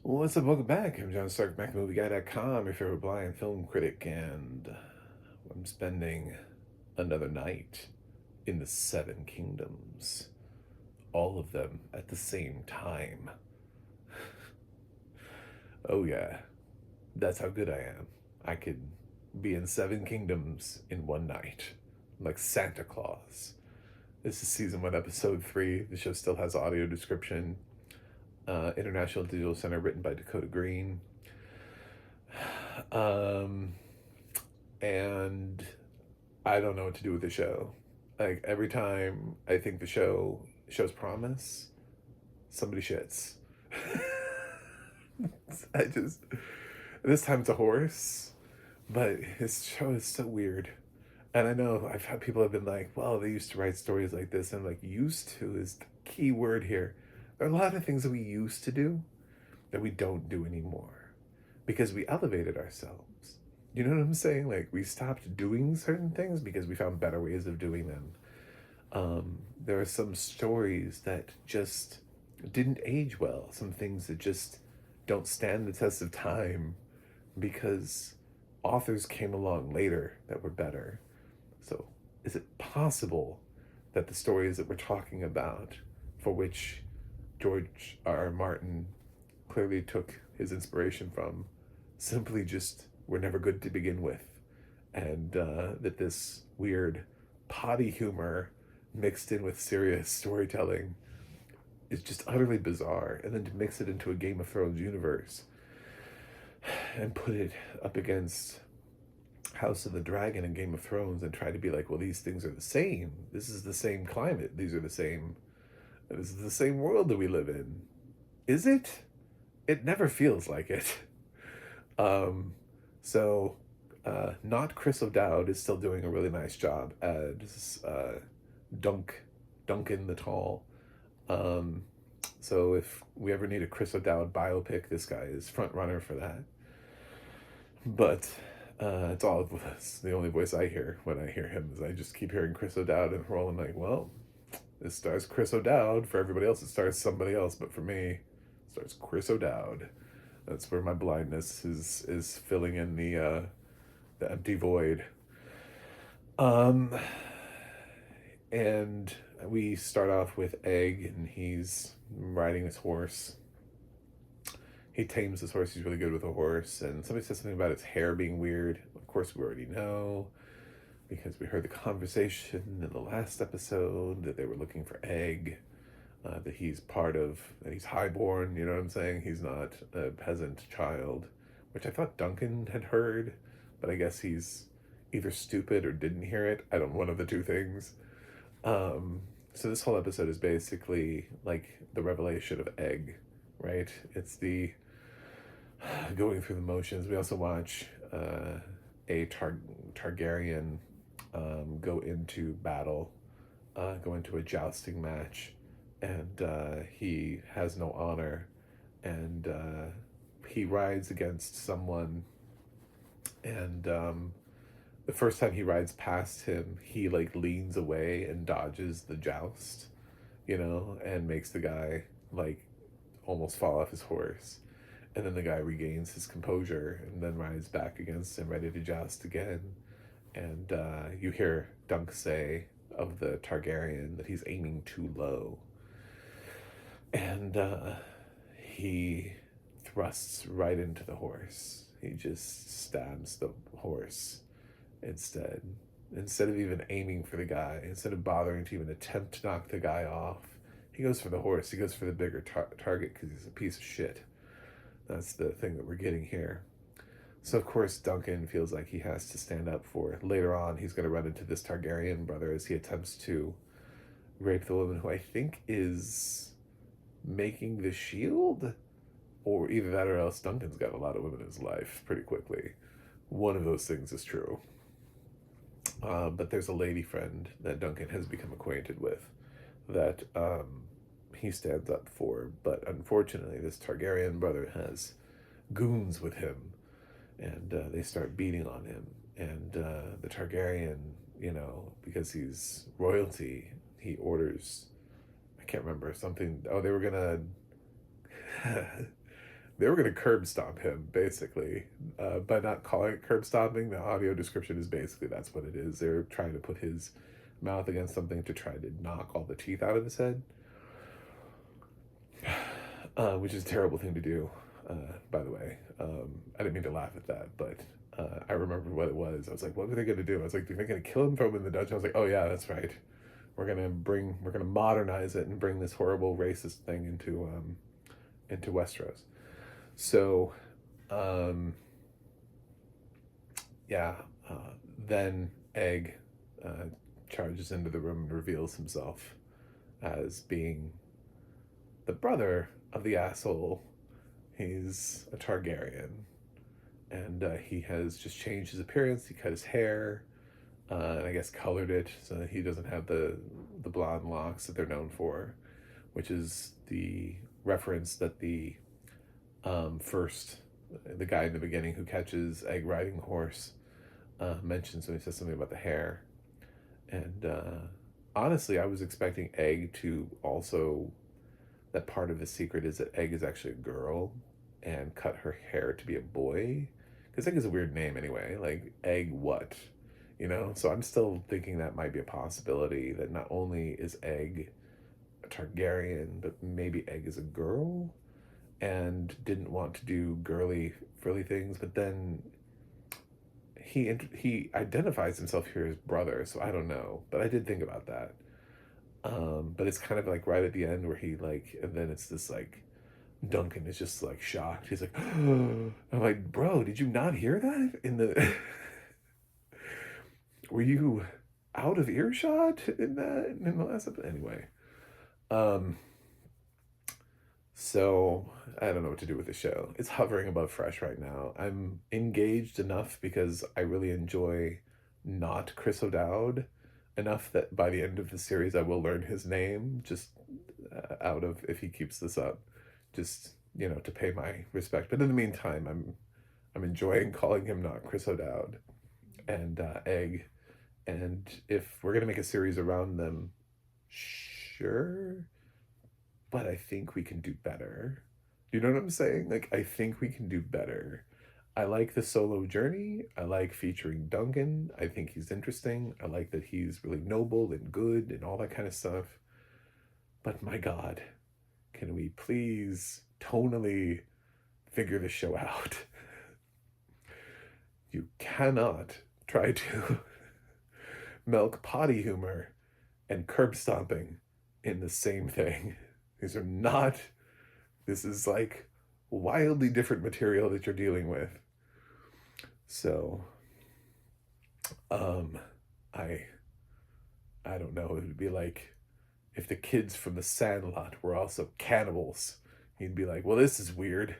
What's up? Welcome back. I'm John Stark, MacMovieGuy.com, your favorite blind film critic, and I'm spending another night in the Seven Kingdoms. All of them at the same time. Oh, yeah, that's how good I am. I could be in seven kingdoms in one night, like Santa Claus. This is season one, episode 3. The show still has audio description. International Digital Center, written by Dakota Green. Um, and I don't know what to do with the show. Like every time I think the shows promise, somebody shits. I just this time it's a horse, but his show is so weird. And I know I've had people have been like, well, they used to write stories like this. And I'm like, used to is the key word here. There are a lot of things that we used to do that we don't do anymore because we elevated ourselves. You know what I'm saying? Like we stopped doing certain things because we found better ways of doing them. There are some stories that just didn't age well, some things that just don't stand the test of time because authors came along later that were better. So, is it possible that the stories that we're talking about, for which George R. R. Martin clearly took his inspiration from, simply just were never good to begin with? And that this weird potty humor mixed in with serious storytelling is just utterly bizarre. And then to mix it into a Game of Thrones universe and put it up against House of the Dragon and Game of Thrones and try to be like, well, these things are the same. This is the same climate. These are the same. This is the same world that we live in. Is it? It never feels like it. Um, so, not Chris O'Dowd is still doing a really nice job as Duncan the Tall. Um, so if we ever need a Chris O'Dowd biopic, this guy is front runner for that. But it's all of us. The only voice I hear when I hear him is I just keep hearing Chris O'Dowd and rolling like, well, this stars Chris O'Dowd. For everybody else, it stars somebody else. But for me, it stars Chris O'Dowd. That's where my blindness is filling in the empty void. Um, and we start off with Egg, and he's riding his horse. He tames his horse. He's really good with a horse. And somebody says something about his hair being weird. Of course, we already know because we heard the conversation in the last episode that they were looking for Egg, that he's part of, that he's highborn. You know what I'm saying? He's not a peasant child, which I thought Duncan had heard, but I guess he's either stupid or didn't hear it. I don't, one of the two things. So this whole episode is basically like the revelation of Egg, right? It's the going through the motions. We also watch a Targaryen go into battle, go into a jousting match, and he has no honor, and he rides against someone, and the first time he rides past him, he like leans away and dodges the joust, you know, and makes the guy like almost fall off his horse. And then the guy regains his composure and then rides back against him, ready to joust again. And you hear Dunk say of the Targaryen that he's aiming too low. And he thrusts right into the horse. He just stabs the horse instead. Instead of even aiming for the guy, instead of bothering to even attempt to knock the guy off, he goes for the horse. He goes for the bigger target because he's a piece of shit. That's the thing that we're getting here. So of course Duncan feels like he has to stand up for it. Later on, he's going to run into this Targaryen brother as he attempts to rape the woman who I think is making the shield, or either that or else Duncan's got a lot of women in his life pretty quickly. One of those things is true. But there's a lady friend that Duncan has become acquainted with that he stands up for. But unfortunately, this Targaryen brother has goons with him, and they start beating on him. And the Targaryen, you know, because he's royalty, he orders, I can't remember, something. Oh, they were gonna they were going to curb stomp him, basically. By not calling it curb stomping, the audio description is basically that's what it is. They're trying to put his mouth against something to try to knock all the teeth out of his head, which is a terrible thing to do, by the way. I didn't mean to laugh at that, but I remember what it was. I was like, what are they going to do? I was like, are they going to kill him, throw him in the dungeon? I was like, oh yeah, that's right. We're gonna modernize it and bring this horrible racist thing into Westeros. So, um, yeah, then Egg uh, charges into the room and reveals himself as being the brother of the asshole. He's a Targaryen, and he has just changed his appearance. He cut his hair, and I guess colored it so that he doesn't have the blonde locks that they're known for, which is the reference that first the guy in the beginning who catches Egg riding the horse mentions when he says something about the hair. And honestly, I was expecting Egg to also, that part of his secret is that Egg is actually a girl and cut her hair to be a boy, because Egg is a weird name anyway, like Egg what, so I'm still thinking that might be a possibility, that not only is Egg a Targaryen, but maybe Egg is a girl and didn't want to do girly frilly things, but then he identifies himself here as brother, so I don't know, but I did think about that. But it's kind of like right at the end where he like, and then it's this like, Duncan is just like shocked. He's like, I'm like, bro, did you not hear that in the were you out of earshot in the last episode? Anyway, um, so I don't know what to do with the show. It's hovering above fresh right now. I'm engaged enough because I really enjoy not Chris O'Dowd enough that by the end of the series I will learn his name, just out of, if he keeps this up, just to pay my respect. But in the meantime, I'm enjoying calling him not Chris O'Dowd and Egg. And if we're gonna make a series around them, sure, but I think we can do better. You know what I'm saying? Like, I think we can do better. I like the solo journey. I like featuring Duncan. I think he's interesting. I like that he's really noble and good and all that kind of stuff. But my God, can we please tonally figure this show out? You cannot try to milk potty humor and curb stomping in the same thing. These are not, this is like wildly different material that you're dealing with. So, I don't know, it would be like if the kids from the Sandlot were also cannibals. You'd be like, well, this is weird.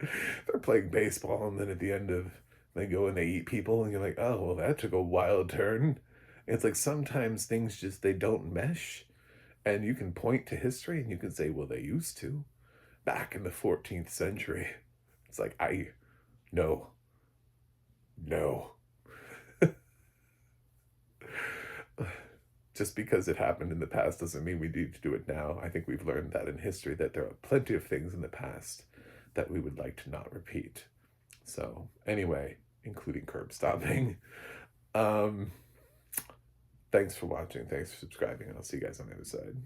They're playing baseball, and then at the end of, they go and they eat people, and you're like, oh, well, that took a wild turn. It's like sometimes things just, they don't mesh. And you can point to history and you can say, well, they used to. Back in the 14th century. It's like, no. Just because it happened in the past doesn't mean we need to do it now. I think we've learned that in history, that there are plenty of things in the past that we would like to not repeat. So anyway, including curb stomping. Thanks for watching. Thanks for subscribing. And I'll see you guys on the other side.